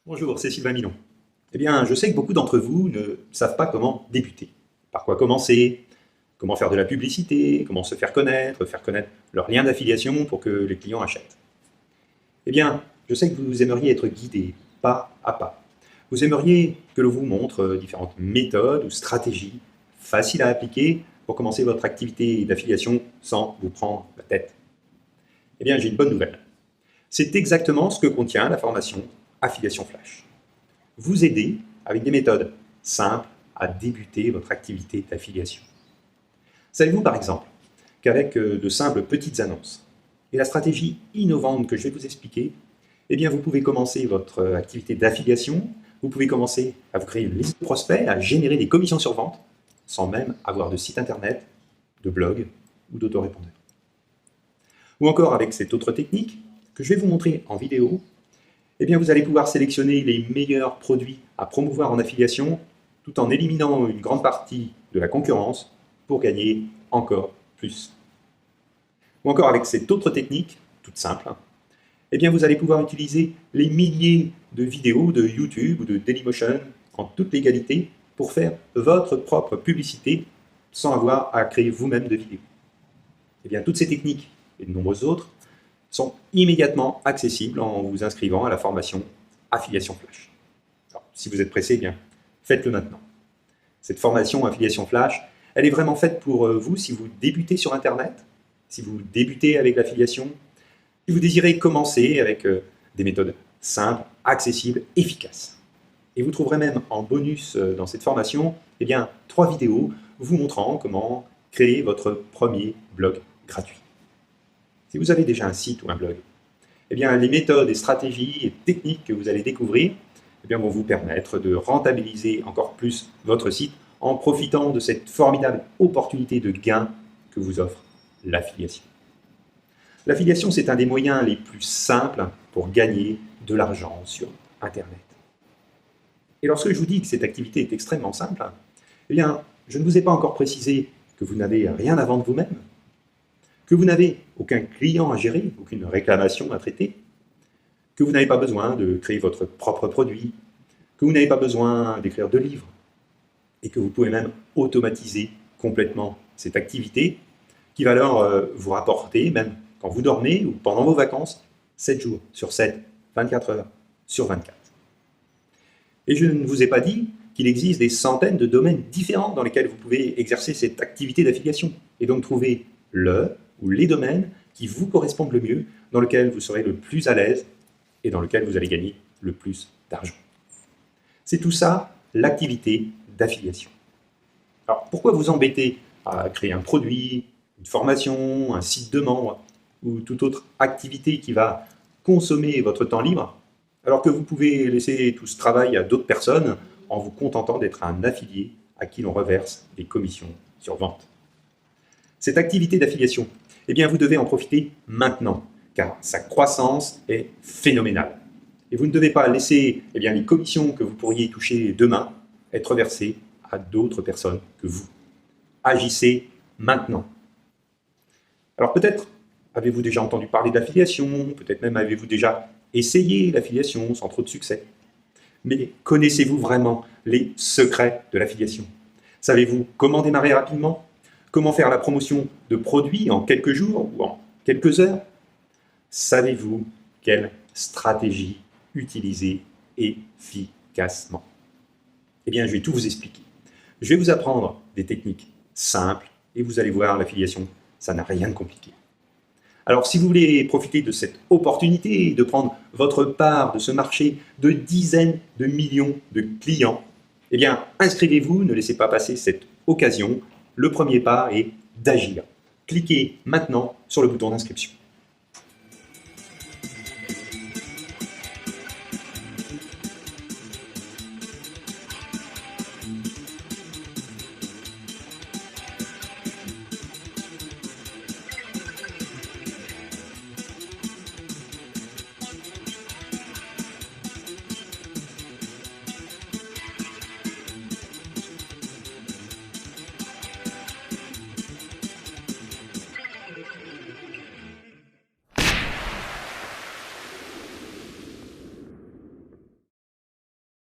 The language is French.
Bonjour, c'est Sylvain Milon. Eh bien, je sais que beaucoup d'entre vous ne savent pas comment débuter. Par quoi commencer? Comment faire de la publicité? Comment se faire connaître leur lien d'affiliation pour que les clients achètent? Eh bien, je sais que vous aimeriez être guidé pas à pas. Vous aimeriez que l'on vous montre différentes méthodes ou stratégies faciles à appliquer pour commencer votre activité d'affiliation sans vous prendre la tête. Eh bien, j'ai une bonne nouvelle. C'est exactement ce que contient la formation Affiliation Flash. Vous aider avec des méthodes simples à débuter votre activité d'affiliation. Savez-vous par exemple qu'avec de simples petites annonces et la stratégie innovante que je vais vous expliquer, eh bien vous pouvez commencer votre activité d'affiliation, vous pouvez commencer à vous créer une liste de prospects, à générer des commissions sur vente, sans même avoir de site internet, de blog ou d'autorépondeur. Ou encore avec cette autre technique que je vais vous montrer en vidéo, eh bien vous allez pouvoir sélectionner les meilleurs produits à promouvoir en affiliation tout en éliminant une grande partie de la concurrence pour gagner encore plus. Ou encore avec cette autre technique, toute simple, eh bien vous allez pouvoir utiliser les milliers de vidéos de YouTube ou de Dailymotion en toute légalité pour faire votre propre publicité sans avoir à créer vous-même de vidéos. Eh bien toutes ces techniques et de nombreuses autres sont immédiatement accessibles en vous inscrivant à la formation Affiliation Flash. Alors, si vous êtes pressé, eh bien, faites-le maintenant. Cette formation Affiliation Flash, elle est vraiment faite pour vous si vous débutez sur Internet, si vous débutez avec l'affiliation, si vous désirez commencer avec des méthodes simples, accessibles, efficaces. Et vous trouverez même en bonus dans cette formation, eh bien, 3 vidéos vous montrant comment créer votre premier blog gratuit. Si vous avez déjà un site ou un blog, eh bien, les méthodes et stratégies et techniques que vous allez découvrir eh bien, vont vous permettre de rentabiliser encore plus votre site en profitant de cette formidable opportunité de gain que vous offre l'affiliation. L'affiliation, c'est un des moyens les plus simples pour gagner de l'argent sur Internet. Et lorsque je vous dis que cette activité est extrêmement simple, eh bien, je ne vous ai pas encore précisé que vous n'avez rien à vendre vous-même, que vous n'avez aucun client à gérer, aucune réclamation à traiter, que vous n'avez pas besoin de créer votre propre produit, que vous n'avez pas besoin d'écrire de livres, et que vous pouvez même automatiser complètement cette activité qui va alors vous rapporter, même quand vous dormez ou pendant vos vacances, 7 jours sur 7, 24 heures sur 24. Et je ne vous ai pas dit qu'il existe des centaines de domaines différents dans lesquels vous pouvez exercer cette activité d'affiliation, et donc trouver le ou les domaines qui vous correspondent le mieux, dans lesquels vous serez le plus à l'aise et dans lesquels vous allez gagner le plus d'argent. C'est tout ça, l'activité d'affiliation. Alors, pourquoi vous embêter à créer un produit, une formation, un site de membre ou toute autre activité qui va consommer votre temps libre, alors que vous pouvez laisser tout ce travail à d'autres personnes en vous contentant d'être un affilié à qui l'on reverse des commissions sur vente. Cette activité d'affiliation, eh bien, vous devez en profiter maintenant, car sa croissance est phénoménale. Et vous ne devez pas laisser eh bien, les commissions que vous pourriez toucher demain être versées à d'autres personnes que vous. Agissez maintenant. Alors peut-être avez-vous déjà entendu parler de l'affiliation, peut-être même avez-vous déjà essayé l'affiliation sans trop de succès. Mais connaissez-vous vraiment les secrets de l'affiliation? Savez-vous comment démarrer rapidement? Comment faire la promotion de produits en quelques jours ou en quelques heures? Savez-vous quelle stratégie utiliser efficacement? Eh bien, je vais tout vous expliquer. Je vais vous apprendre des techniques simples et vous allez voir, l'affiliation, ça n'a rien de compliqué. Alors, si vous voulez profiter de cette opportunité de prendre votre part de ce marché de dizaines de millions de clients, eh bien, inscrivez-vous, ne laissez pas passer cette occasion. Le premier pas est d'agir. Cliquez maintenant sur le bouton d'inscription.